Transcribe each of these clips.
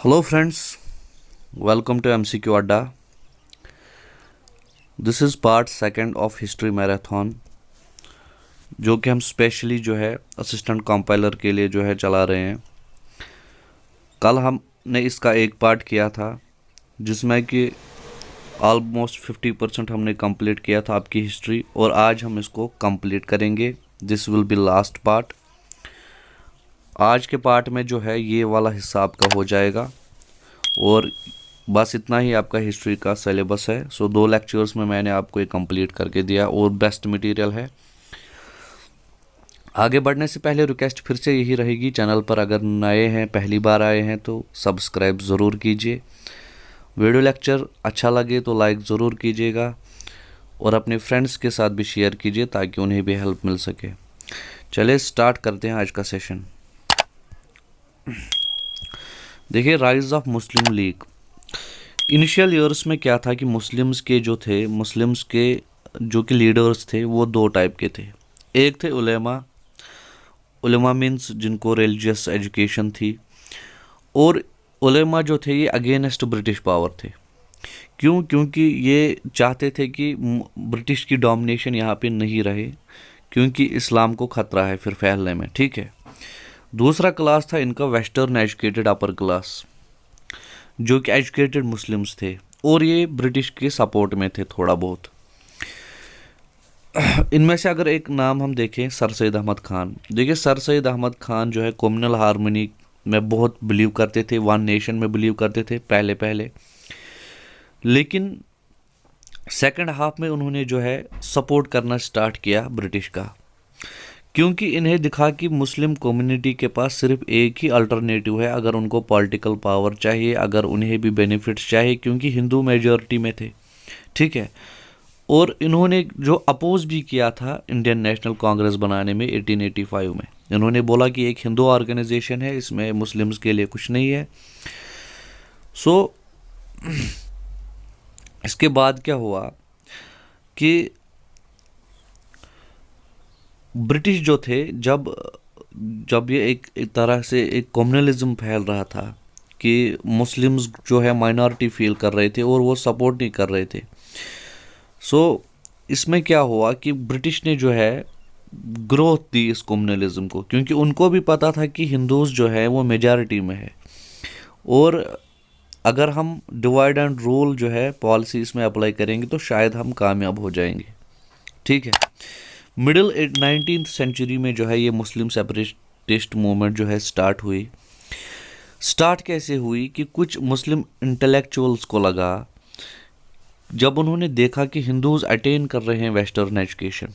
Hello friends, welcome to MCQ Adda. This is part second of history marathon, जो कि हम specially assistant compiler के लिए चला रहे हैं। कल हमने इसका एक पार्ट किया था जिसमें कि ऑलमोस्ट 50% हमने कंप्लीट किया था आपकी हिस्ट्री, और आज हम इसको कंप्लीट करेंगे। This will be last part. आज के पार्ट में ये वाला हिस्सा आपका हो जाएगा, और बस इतना ही आपका हिस्ट्री का सिलेबस है। सो 2 लेक्चर्स में मैंने आपको ये कंप्लीट करके दिया और बेस्ट मटेरियल है। आगे बढ़ने से पहले रिक्वेस्ट फिर से यही रहेगी, चैनल पर अगर नए हैं, पहली बार आए हैं तो सब्सक्राइब ज़रूर कीजिए। वीडियो लेक्चर अच्छा लगे तो लाइक ज़रूर कीजिएगा, और अपने फ्रेंड्स के साथ भी शेयर कीजिए ताकि उन्हें भी हेल्प मिल सके। चलिए स्टार्ट करते हैं आज का सेशन। देखिए, rise of Muslim league. Initial years में क्या था कि मुस्लिम्स के जो कि लीडर्स थे वो 2 टाइप के थे। एक थे उलेमा मीन्स जिनको रिलीजियस एजुकेशन थी, और उलेमा जो थे ये अगेंस्ट ब्रिटिश पावर थे। क्योंकि ये चाहते थे कि ब्रिटिश की डोमिनेशन यहाँ पे नहीं रहे, क्योंकि इस्लाम को ख़तरा है फिर फैलने में। ठीक है। दूसरा क्लास था इनका वेस्टर्न एजुकेटेड अपर क्लास, जो कि एजुकेटेड मुस्लिम्स थे, और ये ब्रिटिश के सपोर्ट में थे थोड़ा बहुत। इनमें से अगर एक नाम हम देखें, सर सैयद अहमद खान। देखिए, sir Syed Ahmad Khan communal harmony में बहुत बिलीव करते थे, वन नेशन में बिलीव करते थे पहले। लेकिन सेकंड हाफ में उन्होंने सपोर्ट करना स्टार्ट किया ब्रिटिश का, क्योंकि इन्हें दिखा कि मुस्लिम कम्युनिटी के पास सिर्फ एक ही अल्टरनेटिव है अगर उनको पॉलिटिकल पावर चाहिए, अगर उन्हें भी बेनिफिट्स चाहिए, क्योंकि हिंदू मेजॉरिटी में थे। ठीक है। और इन्होंने जो अपोज भी किया था इंडियन नेशनल कांग्रेस बनाने में 1885 में, इन्होंने बोला कि एक हिंदू ऑर्गेनाइजेशन है, इसमें मुस्लिम्स के लिए कुछ नहीं है। सो इसके बाद क्या हुआ कि ब्रिटिश जो थे, जब ये एक तरह से एक कम्युनलिज्म फैल रहा था कि मुस्लिम्स माइनॉरिटी फील कर रहे थे और वो सपोर्ट नहीं कर रहे थे। सो इसमें क्या हुआ कि ब्रिटिश ने ग्रोथ दी इस कम्युनलिज्म को, क्योंकि उनको भी पता था कि हिंदूज वो मेजॉरिटी में है, और अगर हम डिवाइड एंड रूल पॉलिसी इसमें अप्लाई करेंगे तो शायद हम कामयाब हो जाएंगे। ठीक है। मिडिल 19th सेंचुरी में ये मुस्लिम सेपरेटिस्ट मूवमेंट स्टार्ट हुई। स्टार्ट कैसे हुई कि कुछ मुस्लिम इंटेलेक्चुअल्स को लगा, जब उन्होंने देखा कि हिंदूज अटेन कर रहे हैं वेस्टर्न एजुकेशन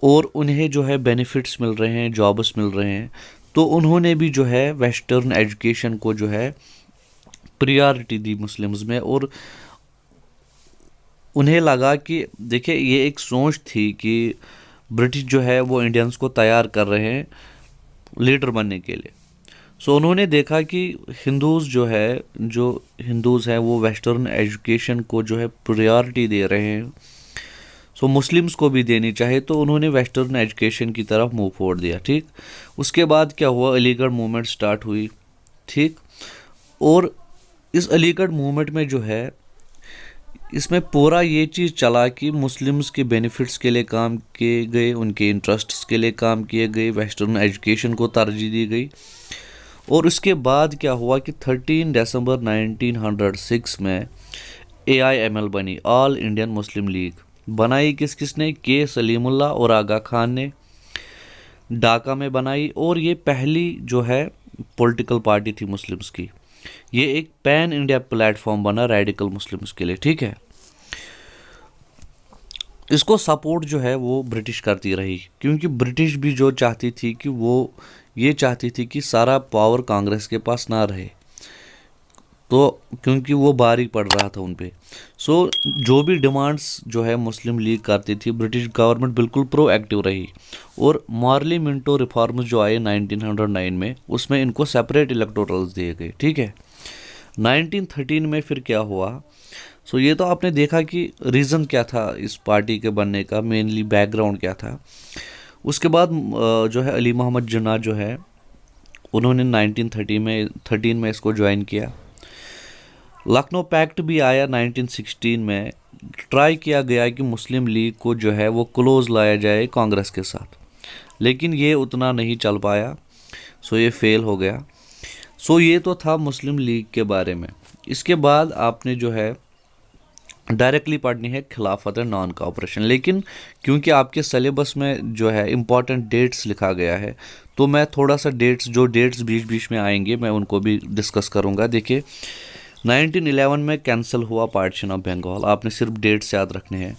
और उन्हें बेनिफिट्स मिल रहे हैं, जॉब्स मिल रहे हैं, तो उन्होंने भी वेस्टर्न एजुकेशन को प्रायोरिटी दी मुस्लिम्स में। और उन्हें लगा कि देखिए, ये एक सोच थी कि ब्रिटिश वो इंडियंस को तैयार कर रहे हैं लीडर बनने के लिए। सो उन्होंने देखा कि हिंदूज जो हिंदूज़ हैं वो वेस्टर्न एजुकेशन को प्रायोरिटी दे रहे हैं, सो मुस्लिम्स को भी देनी चाहिए, तो उन्होंने वेस्टर्न एजुकेशन की तरफ मुंह फोड़ दिया। ठीक। उसके बाद क्या हुआ, अलीगढ़ मूवमेंट स्टार्ट हुई। ठीक। और इस अलीगढ़ मूवमेंट में इसमें पूरा ये चीज़ चला कि मुस्लिम्स के बेनिफिट्स के लिए काम किए गए, उनके इंटरेस्ट्स के लिए काम किए गए, वेस्टर्न एजुकेशन को तरजीह दी गई। और उसके बाद क्या हुआ कि 13 दिसंबर 1906 में AIML बनी, ऑल इंडियन मुस्लिम लीग। बनाई किसने? के सलीमुल्लाह और आगा खान ने ढाका में बनाई, और ये पहली पॉलिटिकल पार्टी थी मुस्लिम्स की। ये एक पैन इंडिया प्लेटफॉर्म बना रेडिकल मुस्लिम्स के लिए। ठीक है। इसको सपोर्ट वो ब्रिटिश करती रही, क्योंकि ब्रिटिश भी चाहती थी कि ये चाहती थी कि सारा पावर कांग्रेस के पास ना रहे, तो क्योंकि वो भारी पड़ रहा था उन पे। सो जो भी डिमांड्स मुस्लिम लीग करती थी, ब्रिटिश गवर्नमेंट बिल्कुल प्रोएक्टिव रही। और मॉर्ली मिंटो रिफॉर्म्स जो आए 1909 में, उसमें इनको सेपरेट इलेक्टोरल्स दिए गए। ठीक है। 1913 में फिर क्या हुआ, सो ये तो आपने देखा कि रीज़न क्या था इस पार्टी के बनने का, मेनली बैकग्राउंड क्या था। उसके बाद अली मोहम्मद जिन्ना उन्होंने 1913 में इसको ज्वाइन किया। लखनऊ पैक्ट भी आया 1916 में। ट्राई किया गया कि मुस्लिम लीग को जो है वो क्लोज लाया जाए कांग्रेस के साथ, लेकिन ये उतना नहीं चल पाया, सो ये फेल हो गया। सो ये तो था मुस्लिम लीग के बारे में। इसके बाद आपने जो है डायरेक्टली पढ़नी है खिलाफत एंड नॉन कोऑपरेशन, लेकिन क्योंकि आपके सिलेबस में जो है इम्पॉर्टेंट डेट्स लिखा गया है, तो मैं थोड़ा सा डेट्स बीच बीच में आएंगे, मैं उनको भी डिस्कस करूंगा। देखिए 1911 में कैंसिल हुआ पार्टीशन ऑफ बंगाल, आपने सिर्फ डेट्स याद रखने हैं।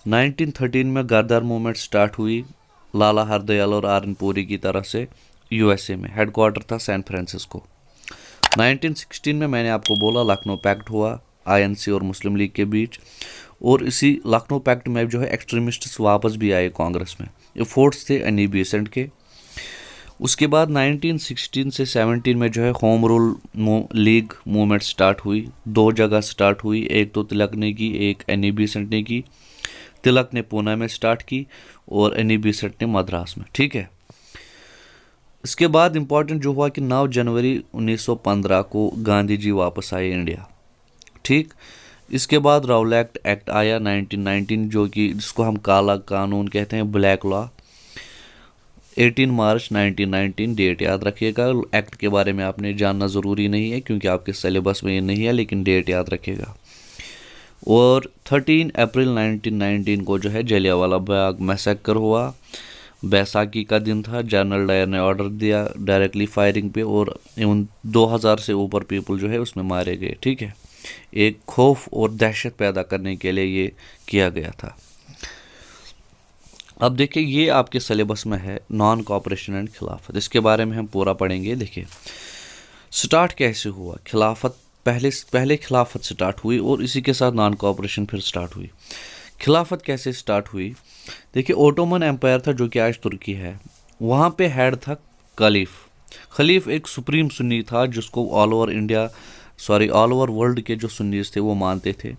1913 में गदर मूवमेंट स्टार्ट हुई लाला हरदयाल और आर एन पुरी की तरफ से यूएसए में, हेडक्वार्टर था सैन फ्रांसिस्को। 1916 में मैंने आपको बोला लखनऊ पैक्ट हुआ आईएनसी और मुस्लिम लीग के बीच, और इसी लखनऊ पैक्ट में जो है एक्सट्रीमिस्ट्स वापस भी आए कांग्रेस में। ये फोर्ट्स थे एनी बेसेंट के। उसके बाद 1916 से 17 में जो है home rule league movement start हुई, 2 जगह स्टार्ट हुई, एक तो तिलक ने की, एक एनी बेसेंट ने की। तिलक ने पूना में स्टार्ट की और एनी बेसेंट ने मद्रास में, ठीक है। इसके बाद इम्पॉर्टेंट जो हुआ कि 9 जनवरी 1915 को गांधी जी वापस आए इंडिया, ठीक। इसके बाद राउलेट एक्ट आया 1919, जो कि जिसको हम काला कानून कहते हैं, ब्लैक लॉ। 18 मार्च 1919 डेट याद रखिएगा। एक्ट के बारे में आपने जानना ज़रूरी नहीं है क्योंकि आपके सिलेबस में ये नहीं है, लेकिन डेट याद रखिएगा। और 13 अप्रैल 1919 को जो है जलियांवाला बाग मैसेकर हुआ। बैसाखी का दिन था। जनरल डायर ने ऑर्डर दिया डायरेक्टली फायरिंग पे, और 2000 से ऊपर पीपल जो है उसमें मारे गए, ठीक है। एक खौफ और दहशत पैदा करने के लिए ये किया गया था। अब देखिए ये आपके सिलेबस में है नॉन कोऑपरेशन एंड खिलाफत, इसके बारे में हम पूरा पढ़ेंगे। देखिए स्टार्ट कैसे हुआ खिलाफत, पहले खिलाफत स्टार्ट हुई और इसी के साथ नॉन कोऑपरेशन फिर स्टार्ट हुई। खिलाफत कैसे स्टार्ट हुई? देखिए ओटोमन एम्पायर था जो कि आज तुर्की है, वहाँ पे हेड था खलीफ एक सुप्रीम सुन्नी था जिसको ऑल ओवर वर्ल्ड के जो सुन्नीस थे वो मानते थे।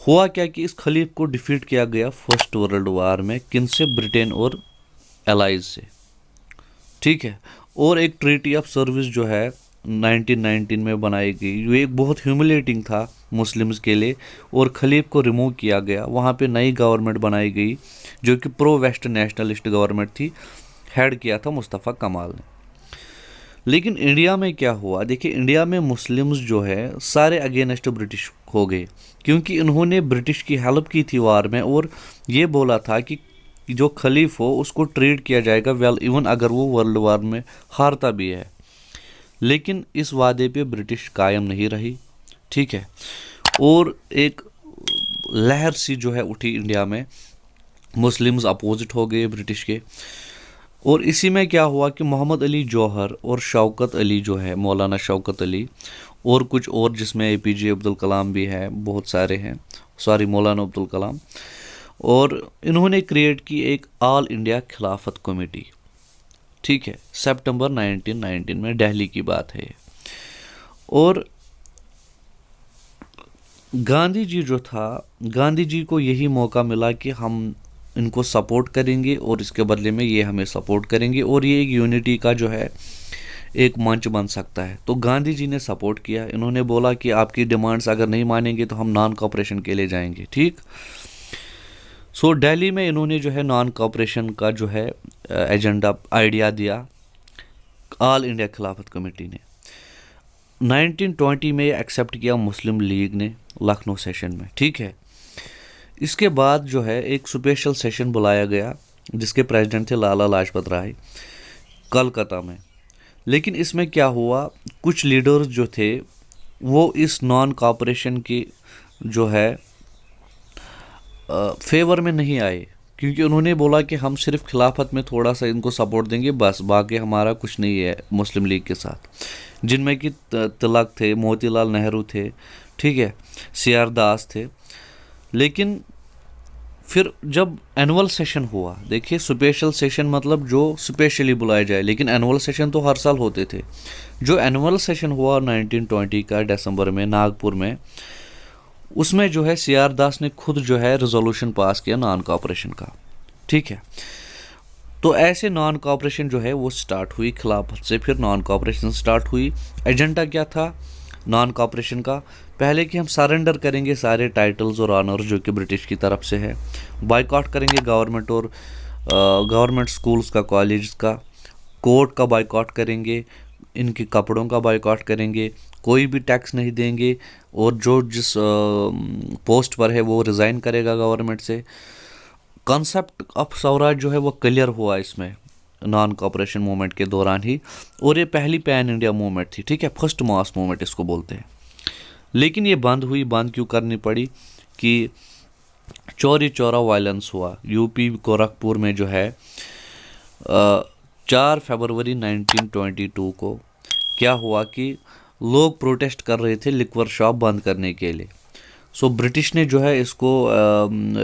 हुआ क्या कि इस खलीफ को डिफीट किया गया फर्स्ट वर्ल्ड वार में, किन से? ब्रिटेन और एलाइज से, ठीक है। और एक ट्रीटी ऑफ सर्विस जो है 1919 में बनाई गई, जो एक बहुत ह्यूमिलेटिंग था मुस्लिम्स के लिए, और खलीफ को रिमूव किया गया। वहाँ पे नई गवर्नमेंट बनाई गई जो कि प्रो वेस्ट नेशनलिस्ट गवर्नमेंट थी, हेड किया था मुस्तफ़ा कमाल ने। लेकिन इंडिया में क्या हुआ? देखिए इंडिया में मुस्लिम्स जो है सारे अगेंस्ट ब्रिटिश हो गए, क्योंकि इन्होंने ब्रिटिश की हेल्प की थी वार में, और ये बोला था कि जो खलीफ हो उसको ट्रीट किया जाएगा वेल, इवन अगर वो वर्ल्ड वार में हारता भी है। लेकिन इस वादे पे ब्रिटिश कायम नहीं रही, ठीक है। और एक लहर सी जो है उठी इंडिया में, मुस्लिम्स अपोजिट हो गए ब्रिटिश के। और इसी में क्या हुआ कि मोहम्मद अली जौहर और शौकत अली जो है, मौलाना शौकत अली, और कुछ और जिसमें एपीजे अब्दुल कलाम भी है, बहुत सारे हैं, मौलाना अब्दुल कलाम, और इन्होंने क्रिएट की एक ऑल इंडिया खिलाफत कमेटी, ठीक है। सितंबर 1919 में दिल्ली की बात है। और गांधी जी जो था, गांधी जी को यही मौका मिला कि हम इनको सपोर्ट करेंगे और इसके बदले में ये हमें सपोर्ट करेंगे, और ये एक यूनिटी का जो है एक मंच बन सकता है। तो गांधी जी ने सपोर्ट किया। इन्होंने बोला कि आपकी डिमांड्स अगर नहीं मानेंगे तो हम नॉन कोऑपरेशन के लिए जाएंगे, ठीक। सो दिल्ली में इन्होंने जो है नॉन कोऑपरेशन का जो है एजेंडा आइडिया दिया ऑल इंडिया खिलाफत कमेटी ने। 1920 में एक्सेप्ट किया मुस्लिम लीग ने लखनऊ सेशन में, ठीक है। इसके बाद जो है एक स्पेशल सेशन बुलाया गया जिसके प्रेसिडेंट थे लाला लाजपत राय, कलकत्ता में। लेकिन इसमें क्या हुआ, कुछ लीडर्स जो थे वो इस नॉन कोऑपरेशन की जो है फेवर में नहीं आए, क्योंकि उन्होंने बोला कि हम सिर्फ खिलाफत में थोड़ा सा इनको सपोर्ट देंगे, बस बाकी हमारा कुछ नहीं है मुस्लिम लीग के साथ, जिनमें कि तिलक थे, मोतीलाल नेहरू थे, ठीक है, सीआर दास थे। लेकिन फिर जब एनुअल सेशन हुआ, देखिए स्पेशल सेशन मतलब जो स्पेशली बुलाया जाए, लेकिन एनुअल सेशन तो हर साल होते थे। जो एनुअल सेशन हुआ 1920 का दिसंबर में नागपुर में, उसमें जो है सीआर दास ने खुद जो है रेजोल्यूशन पास किया नॉन कोऑपरेशन का, ठीक है। तो ऐसे नॉन कॉपरेशन जो है वो स्टार्ट हुई, खिलाफत से फिर नॉन कॉपरेशन स्टार्ट हुई। एजेंडा क्या था नॉन कॉपरेशन का? पहले कि हम सरेंडर करेंगे सारे टाइटल्स और ऑनर्स जो कि ब्रिटिश की तरफ से है, बाइकआउट करेंगे गवर्नमेंट और गवर्नमेंट स्कूल्स का, कॉलेज का, कोर्ट का बाइकआउट करेंगे, इनके कपड़ों का बाइकआउट करेंगे, कोई भी टैक्स नहीं देंगे, और जो जिस पोस्ट पर है वो रिज़ाइन करेगा गवर्नमेंट से। कॉन्सेप्ट ऑफ स्वराज जो है वो क्लियर हुआ इसमें नॉन कॉपरेशन मूवमेंट के दौरान ही, और ये पहली पैन इंडिया मूवमेंट थी, ठीक है, फर्स्ट मास मूवमेंट इसको बोलते हैं। लेकिन ये बंद हुई, बंद क्यों करनी पड़ी कि चौरी चौरा वायलेंस हुआ यूपी गोरखपुर में जो है 4 फरवरी 1922 को। क्या हुआ कि लोग प्रोटेस्ट कर रहे थे लिक्वर शॉप बंद करने के लिए। सो ब्रिटिश ने जो है इसको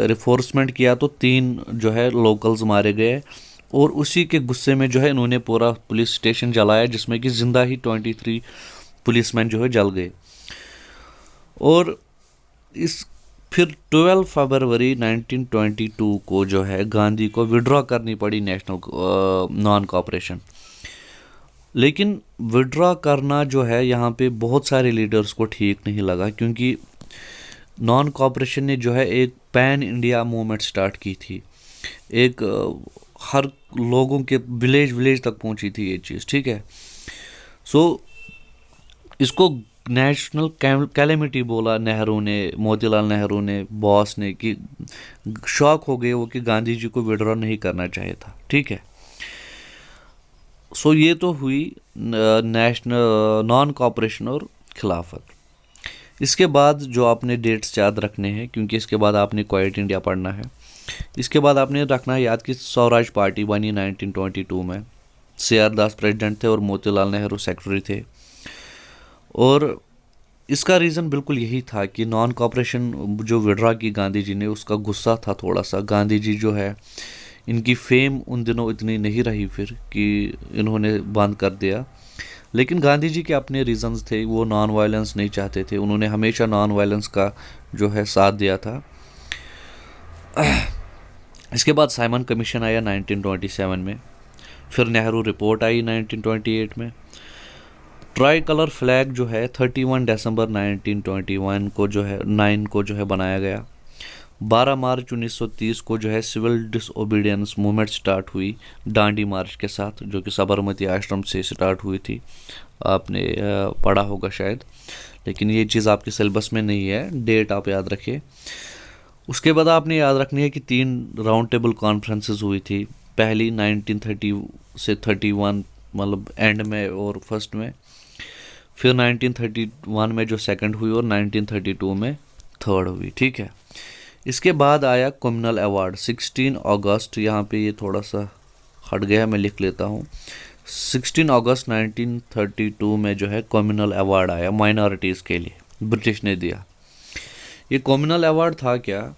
रिफोर्समेंट किया, तो 3 जो है लोकल्स मारे गए, और उसी के गुस्से में जो है इन्होंने पूरा पुलिस स्टेशन जलाया, जिसमें कि जिंदा ही 23 पुलिसमैन जो है जल गए। और इस फिर 12 फरवरी 1922 को जो है गांधी को विड्रॉ करनी पड़ी नेशनल नॉन कॉपरेशन। लेकिन विड्रॉ करना जो है यहाँ पे बहुत सारे लीडर्स को ठीक नहीं लगा, क्योंकि नॉन कॉपरेशन ने जो है एक पैन इंडिया मूवमेंट स्टार्ट की थी, एक हर लोगों के विलेज विलेज तक पहुँची थी ये चीज़, ठीक है। सो इसको नेशनल कैलेमिटी बोला नेहरू ने, मोतीलाल नेहरू ने, बॉस ने, कि शॉक हो गए वो कि गांधी जी को विड्रॉ नहीं करना चाहिए था, ठीक है। सो ये तो हुई नेशनल नॉन कॉपरेशन और खिलाफत। इसके बाद जो आपने डेट्स याद रखने हैं, क्योंकि इसके बाद आपने क्वाइट इंडिया पढ़ना है, इसके बाद आपने रखना है याद कि स्वराज पार्टी बनी 1922 में, CR दास प्रेसिडेंट थे और मोतीलाल नेहरू सेक्रेटरी थे। और इसका रीज़न बिल्कुल यही था कि नॉन कॉपरेशन जो विड्रॉ की गांधी जी ने, उसका गुस्सा था थोड़ा सा। गांधी जी जो है इनकी फेम उन दिनों इतनी नहीं रही फिर कि इन्होंने बंद कर दिया, लेकिन गांधी जी के अपने रीज़न्स थे, वो नॉन वायलेंस नहीं चाहते थे, उन्होंने हमेशा नॉन वायलेंस का जो है साथ दिया था। इसके बाद साइमन कमीशन आया 1927 में, फिर नेहरू रिपोर्ट आई 1928 में। ट्राई कलर फ्लैग जो है 31 दिसंबर 1921 को जो है 9 को जो है बनाया गया। 12 मार्च 1930 को जो है सिविल डिसओबीडियंस मूवमेंट स्टार्ट हुई डांडी मार्च के साथ, जो कि साबरमती आश्रम से स्टार्ट हुई थी। आपने पढ़ा होगा शायद, लेकिन ये चीज़ आपके सिलेबस में नहीं है, डेट आप याद रखिए। उसके बाद आपने याद रखनी है कि 3 राउंड टेबल कॉन्फ्रेंसेस हुई थी, पहली 1930 से 31 मतलब एंड में और फर्स्ट में, फिर 1931 में जो सेकंड हुई और 1932 में थर्ड हुई, ठीक है। इसके बाद आया कम्युनल अवार्ड 16 अगस्त, यहाँ पे ये थोड़ा सा हट गया, मैं लिख लेता हूँ। 16 अगस्त 1932 में जो है कम्युनल अवार्ड आया माइनॉरिटीज़ के लिए, ब्रिटिश ने दिया। ये कम्युनल अवार्ड था क्या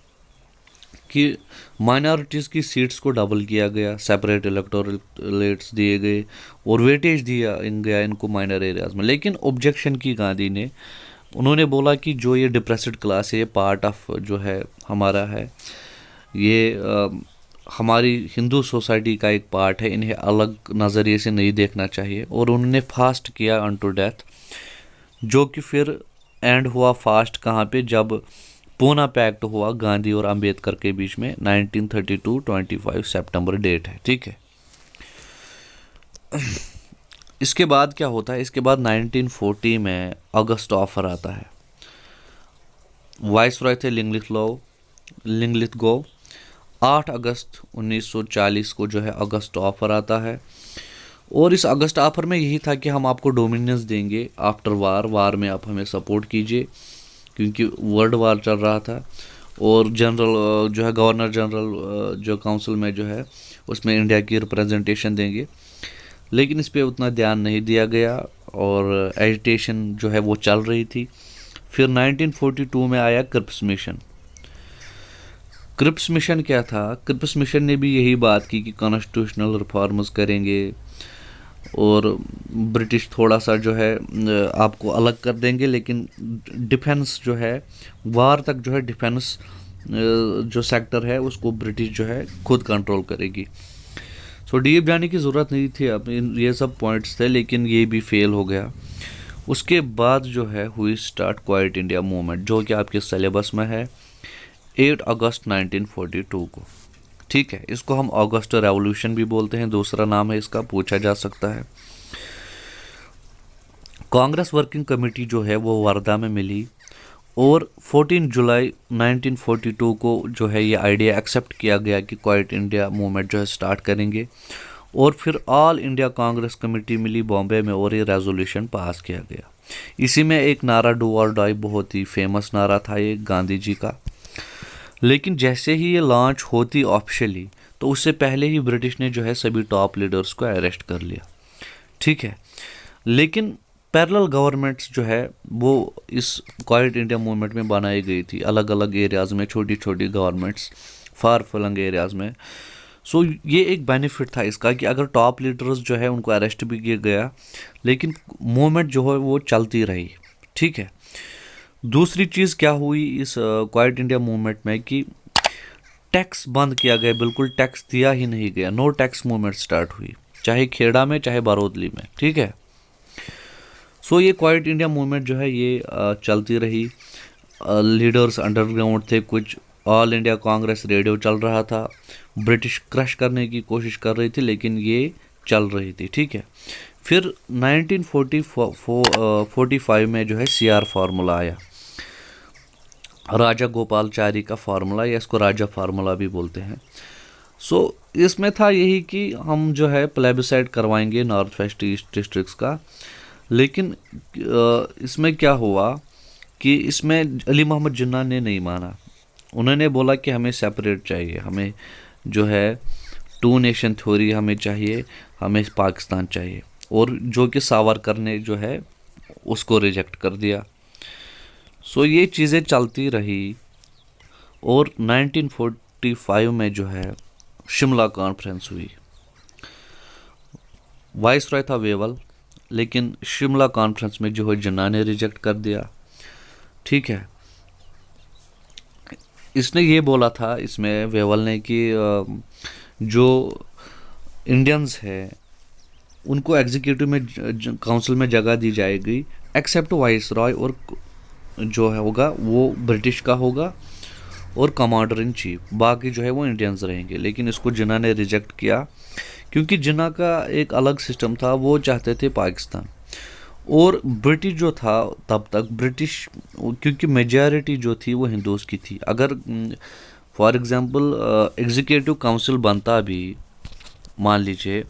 कि माइनॉरिटीज़ की सीट्स को डबल किया गया, सेपरेट इलेक्टोरेट्स दिए गए और वेटेज दिया गया इनको माइनर एरियाज़ में। लेकिन ऑब्जेक्शन की गांधी ने, उन्होंने बोला कि जो ये डिप्रेस्ड क्लास है, ये पार्ट ऑफ जो है हमारा है, ये हमारी हिंदू सोसाइटी का एक पार्ट है, इन्हें अलग नज़रिए से नहीं देखना चाहिए। और उन्होंने फास्ट किया अनटू डेथ, जो कि फिर एंड हुआ फास्ट कहाँ पे, जब पूना पैक्ट हुआ गांधी और अंबेडकर के बीच में 1932 25 सितंबर डेट है, ठीक है। इसके बाद क्या होता है, इसके बाद 1940 में अगस्त ऑफर आता है। वाइसरॉय थे लिंगलिथगो। 8 अगस्त 1940 को जो है अगस्त ऑफर आता है, और इस अगस्त ऑफर में यही था कि हम आपको डोमिनियंस देंगे आफ्टर वार में आप हमें सपोर्ट कीजिए, क्योंकि वर्ल्ड वार चल रहा था। और जनरल जो है गवर्नर जनरल जो काउंसिल में जो है उसमें इंडिया की रिप्रेजेंटेशन देंगे, लेकिन इस पे उतना ध्यान नहीं दिया गया और एजिटेशन जो है वो चल रही थी। फिर 1942 में आया क्रिप्स मिशन। क्रिप्स मिशन क्या था? क्रिप्स मिशन ने भी यही बात की कि कॉन्स्टिट्यूशनल रिफॉर्म्स करेंगे और ब्रिटिश थोड़ा सा जो है आपको अलग कर देंगे, लेकिन डिफेंस जो है वार तक जो है डिफेंस जो सेक्टर है उसको ब्रिटिश जो है खुद कंट्रोल करेगी। सो डीप जाने की ज़रूरत नहीं थी, अब ये सब पॉइंट्स थे, लेकिन ये भी फेल हो गया। उसके बाद जो है हुई स्टार्ट क्वाइट इंडिया मूवमेंट, जो कि आपके सिलेबस में है 8 अगस्त 1942 को। ठीक है, इसको हम अगस्त रेवोल्यूशन भी बोलते हैं, दूसरा नाम है इसका, पूछा जा सकता है। कांग्रेस वर्किंग कमेटी जो है वो वर्धा में मिली और 14 जुलाई 1942 को जो है ये आइडिया एक्सेप्ट किया गया कि क्वाइट इंडिया मूवमेंट जो है स्टार्ट करेंगे। और फिर ऑल इंडिया कांग्रेस कमेटी मिली बॉम्बे में और ये रेजोल्यूशन पास किया गया। इसी में एक नारा डू और डाई, बहुत ही फेमस नारा था ये गांधी जी का। लेकिन जैसे ही ये लॉन्च होती ऑफिशियली, तो उससे पहले ही ब्रिटिश ने जो है सभी टॉप लीडर्स को अरेस्ट कर लिया। ठीक है, लेकिन पैरेलल गवर्नमेंट्स जो है वो इस क्वाइट इंडिया मूवमेंट में बनाई गई थी, अलग अलग एरियाज़ में छोटी छोटी गवर्नमेंट्स, फार फ्लंग एरियाज़ में। सो ये एक बेनिफिट था इसका कि अगर टॉप लीडर्स जो है उनको अरेस्ट भी किया गया, लेकिन मूवमेंट जो है वो चलती रही। ठीक है, दूसरी चीज़ क्या हुई इस क्वाइट इंडिया मूवमेंट में कि टैक्स बंद किया गया, बिल्कुल टैक्स दिया ही नहीं गया। नो टैक्स मूवमेंट स्टार्ट हुई, चाहे खेड़ा में चाहे बारोदली में। ठीक है, सो ये क्वाइट इंडिया मूवमेंट जो है ये चलती रही। लीडर्स अंडरग्राउंड थे कुछ, ऑल इंडिया कांग्रेस रेडियो चल रहा था, ब्रिटिश क्रश करने की कोशिश कर रही थी, लेकिन ये चल रही थी। ठीक है, फिर 1945 में जो है CR फार्मूला आया, राजा गोपालचारी का फार्मूला, या इसको राजा फार्मूला भी बोलते हैं। सो इसमें था यही कि हम जो है प्लेबिसाइड करवाएंगे नॉर्थ वेस्ट ईस्ट डिस्ट्रिक्ट्स का। लेकिन इसमें क्या हुआ कि इसमें अली मोहम्मद जिन्ना ने नहीं माना। उन्होंने बोला कि हमें सेपरेट चाहिए, हमें जो है 2 नेशन थ्योरी हमें चाहिए, हमें पाकिस्तान चाहिए। और जो कि सावरकर ने जो है उसको रिजेक्ट कर दिया। सो ये चीज़ें चलती रही और 1945 में जो है शिमला कॉन्फ्रेंस हुई। वाइसरॉय था वेवल, लेकिन शिमला कॉन्फ्रेंस में जो है जिन्ना ने रिजेक्ट कर दिया। ठीक है, इसने ये बोला था इसमें वेवल ने कि जो इंडियंस है उनको एग्जीक्यूटिव में काउंसिल में जगह दी जाएगी, एक्सेप्ट वाइसरॉय, और जो है होगा वो ब्रिटिश का होगा और कमांडर इन चीफ, बाकी जो है वो इंडियंस रहेंगे। लेकिन इसको जिन्ना ने रिजेक्ट किया, क्योंकि जिन्ना का एक अलग सिस्टम था, वो चाहते थे पाकिस्तान। और ब्रिटिश जो था तब तक, ब्रिटिश क्योंकि मेजॉरिटी जो थी वो हिंदूज की थी। अगर फॉर एग्जांपल एग्जीक्यूटिव काउंसिल बनता भी, मान लीजिए,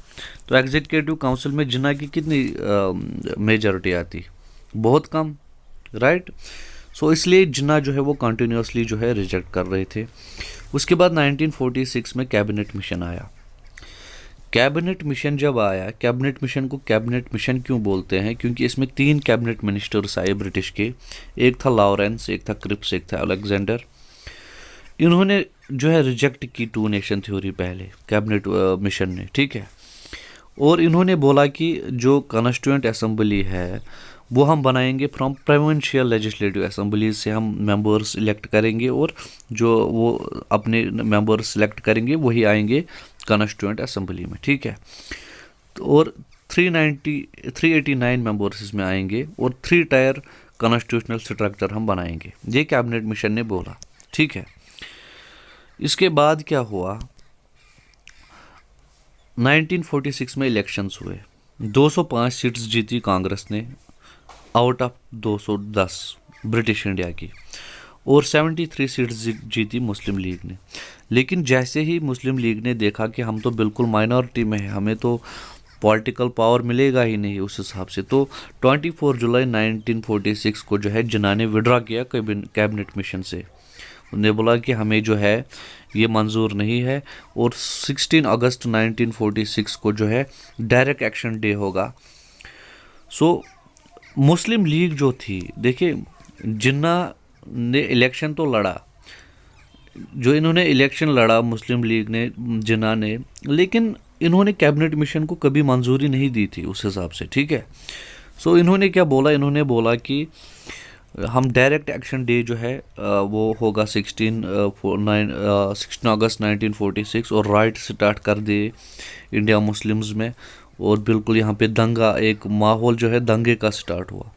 तो एग्जीक्यूटिव काउंसिल में जिन्ना की कितनी मेजॉरिटी आती, बहुत कम, राइट। सो इसलिए जिन्ना जो है वो कंटिन्यूसली जो है रिजेक्ट कर रहे थे। उसके बाद 1946 में कैबिनेट मिशन आया। कैबिनेट मिशन जब आया, कैबिनेट मिशन को कैबिनेट मिशन क्यों बोलते हैं, क्योंकि इसमें 3 कैबिनेट मिनिस्टर्स आए ब्रिटिश के, एक था लॉरेंस, एक था क्रिप्स, एक था अलेक्जेंडर। इन्होंने जो है रिजेक्ट की 2 नेशन थ्योरी पहले कैबिनेट मिशन ने। ठीक है, और इन्होंने बोला कि जो कॉन्स्टिट्यूएंट असेंबली है वो हम बनाएंगे फ्रॉम प्रोविंशियल लेजिस्लेटिव असेंबलीज से, हम मेंबर्स इलेक्ट करेंगे और जो वो अपने मेंबर्स सिलेक्ट करेंगे वही आएंगे कॉन्स्टिट्यूएंट असेंबली में। ठीक है, तो और 389 मेंबर्स इसमें आएंगे और 3 टायर कॉन्स्टिट्यूशनल स्ट्रक्चर हम बनाएंगे, ये कैबिनेट मिशन ने बोला। ठीक है, इसके बाद क्या हुआ, 1946 में इलेक्शंस हुए, 205 सीट्स जीती कांग्रेस ने आउट ऑफ 210 ब्रिटिश इंडिया की, और 73 सीट्स जीती मुस्लिम लीग ने। लेकिन जैसे ही मुस्लिम लीग ने देखा कि हम तो बिल्कुल माइनॉरिटी में हैं, हमें तो पॉलिटिकल पावर मिलेगा ही नहीं उस हिसाब से, तो 24 जुलाई 1946 को जो है जिन्ना ने विड्रॉ किया कैबिनेट मिशन से। उन्होंने बोला कि हमें जो है ये मंजूर नहीं है, और 16 अगस्त 1946 को जो है डायरेक्ट एक्शन डे होगा। सो मुस्लिम लीग जो थी, देखिए जिन्ना ने इलेक्शन तो लड़ा, जो इन्होंने इलेक्शन लड़ा मुस्लिम लीग ने, जिन्ना ने, लेकिन इन्होंने कैबिनेट मिशन को कभी मंजूरी नहीं दी थी उस हिसाब से। ठीक है, सो इन्होंने क्या बोला, इन्होंने बोला कि हम डायरेक्ट एक्शन डे जो है वो होगा 16 अगस्त 1946, और राइट स्टार्ट कर दिए इंडिया मुस्लिम्स में, और बिल्कुल यहाँ पे दंगा, एक माहौल जो है दंगे का स्टार्ट हुआ।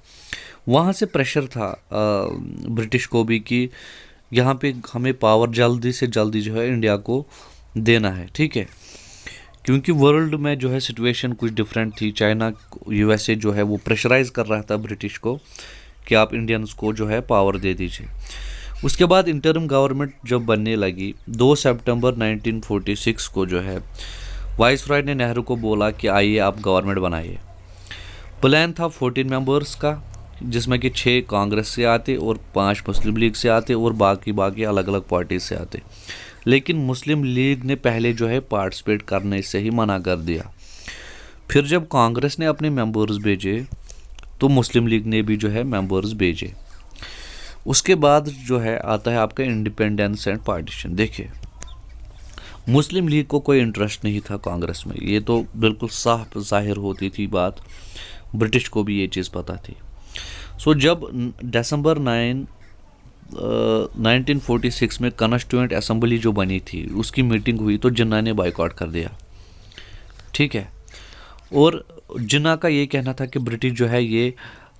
वहाँ से प्रेशर था ब्रिटिश को भी कि यहाँ पे हमें पावर जल्दी से जल्दी जो है इंडिया को देना है, ठीक है, क्योंकि वर्ल्ड में जो है सिचुएशन कुछ डिफरेंट थी। चाइना, यूएसए जो है वो प्रेशराइज कर रहा था ब्रिटिश को कि आप इंडियंस को जो है पावर दे दीजिए। उसके बाद इंटरिम गवर्नमेंट जब बनने लगी 2 सितंबर 1946 को जो है वाइसरॉय ने नेहरू को बोला कि आइए आप गवर्नमेंट बनाइए। प्लान था 14 मेंबर्स का, जिसमें कि 6 कांग्रेस से आते और 5 मुस्लिम लीग से आते और बाकी अलग अलग पार्टी से आते। लेकिन मुस्लिम लीग ने पहले जो है पार्टिसिपेट करने से ही मना कर दिया। फिर जब कांग्रेस ने अपने मेंबर्स भेजे तो मुस्लिम लीग ने भी जो है मेंबर्स भेजे। उसके बाद जो है आता है आपका इंडिपेंडेंस एंड पार्टीशन। देखिए, मुस्लिम लीग को कोई इंटरेस्ट नहीं था कांग्रेस में, ये तो बिल्कुल साफ जाहिर होती थी बात, ब्रिटिश को भी ये चीज़ पता थी। सो जब दिसंबर 1946 में कॉन्स्टिट्यूएंट असेंबली जो बनी थी उसकी मीटिंग हुई तो जिन्ना ने बाइकआउट कर दिया, ठीक है। और जिन्ना का ये कहना था कि ब्रिटिश जो है ये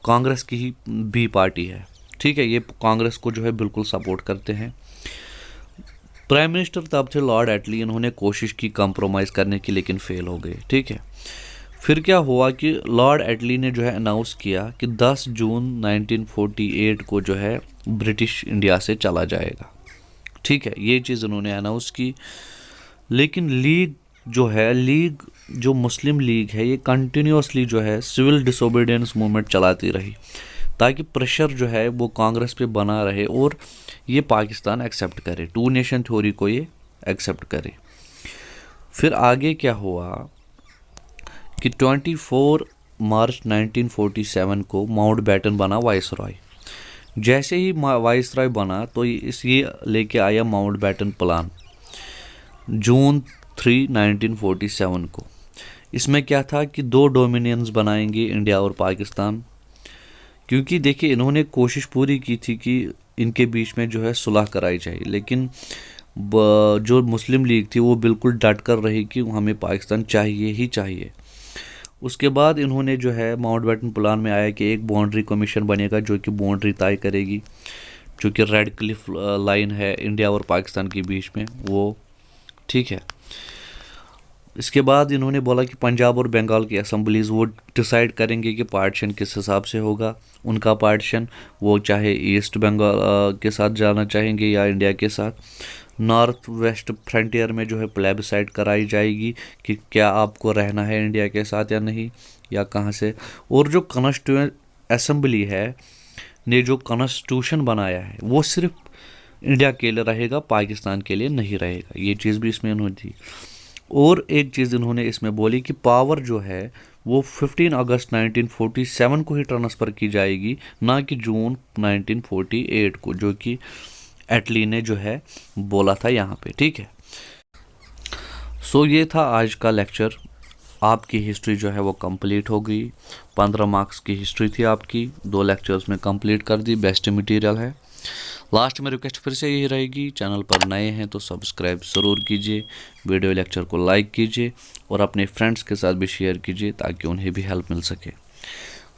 कांग्रेस की ही भी पार्टी है, ठीक है, ये कांग्रेस को जो है बिल्कुल सपोर्ट करते हैं। प्राइम मिनिस्टर तब थे लॉर्ड एटली, इन्होंने कोशिश की कंप्रोमाइज़ करने की लेकिन फेल हो गए, ठीक है। फिर क्या हुआ कि लॉर्ड एटली ने जो है अनाउंस किया कि 10 जून 1948 को जो है ब्रिटिश इंडिया से चला जाएगा, ठीक है, ये चीज़ उन्होंने अनाउंस की। लेकिन लीग जो मुस्लिम लीग है ये कंटिन्यूसली जो है सिविल डिसोबीडियंस मूवमेंट चलाती रही, ताकि प्रेशर जो है वो कांग्रेस पे बना रहे और ये पाकिस्तान एक्सेप्ट करे, 2 नेशन थ्योरी को ये एक्सेप्ट करे। फिर आगे क्या हुआ कि 24 मार्च 1947 को माउंटबेटन बना वाइसरॉय। जैसे ही वाइसरॉय बना तो ये लेके आया माउंटबेटन प्लान जून 3, 1947 को। इसमें क्या था कि 2 डोमिनियंस बनाएंगे, इंडिया और पाकिस्तान, क्योंकि देखिए इन्होंने कोशिश पूरी की थी कि इनके बीच में जो है सुलह कराई जाए, लेकिन जो मुस्लिम लीग थी वो बिल्कुल डट कर रही कि हमें पाकिस्तान चाहिए ही चाहिए। उसके बाद इन्होंने जो है माउंटबेटन प्लान में आया कि एक बाउंड्री कमीशन बनेगा जो कि बाउंड्री तय करेगी, जो कि रेड क्लिफ लाइन है इंडिया और पाकिस्तान के बीच में वो, ठीक है। इसके बाद इन्होंने बोला कि पंजाब और बंगाल की असेंबलीज़ वो डिसाइड करेंगे कि पार्टीशन किस हिसाब से होगा, उनका पार्टीशन, वो चाहे ईस्ट बंगाल के साथ जाना चाहेंगे या इंडिया के साथ। नॉर्थ वेस्ट फ्रंटियर में जो है प्लेबिसाइड कराई जाएगी कि क्या आपको रहना है इंडिया के साथ या नहीं, या कहाँ से। और जो कॉन्स्टिट्यूएंट असेंबली है ने जो कॉन्स्टिट्यूशन बनाया है वो सिर्फ इंडिया के लिए रहेगा, पाकिस्तान के लिए नहीं रहेगा, ये चीज़ भी इसमें इन्होंने दी। और एक चीज़ इन्होंने इसमें बोली कि पावर जो है वो 15 अगस्त 1947 को ही ट्रांसफ़र की जाएगी, ना कि जून 1948 को, जो कि एटली ने जो है बोला था यहाँ पे, ठीक है। सो ये था आज का लेक्चर। आपकी हिस्ट्री जो है वो कंप्लीट हो गई। 15 मार्क्स की हिस्ट्री थी आपकी, 2 लेक्चर्स में कंप्लीट कर दी, बेस्ट मटेरियल है। लास्ट में रिक्वेस्ट फिर से यही रहेगी, चैनल पर नए हैं तो सब्सक्राइब ज़रूर कीजिए, वीडियो लेक्चर को लाइक कीजिए और अपने फ्रेंड्स के साथ भी शेयर कीजिए ताकि उन्हें भी हेल्प मिल सके।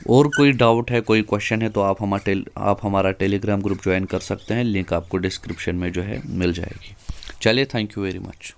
और कोई डाउट है, कोई क्वेश्चन है तो आप हमारा टेलीग्राम ग्रुप ज्वाइन कर सकते हैं, लिंक आपको डिस्क्रिप्शन में जो है मिल जाएगी। चलिए, थैंक यू वेरी मच।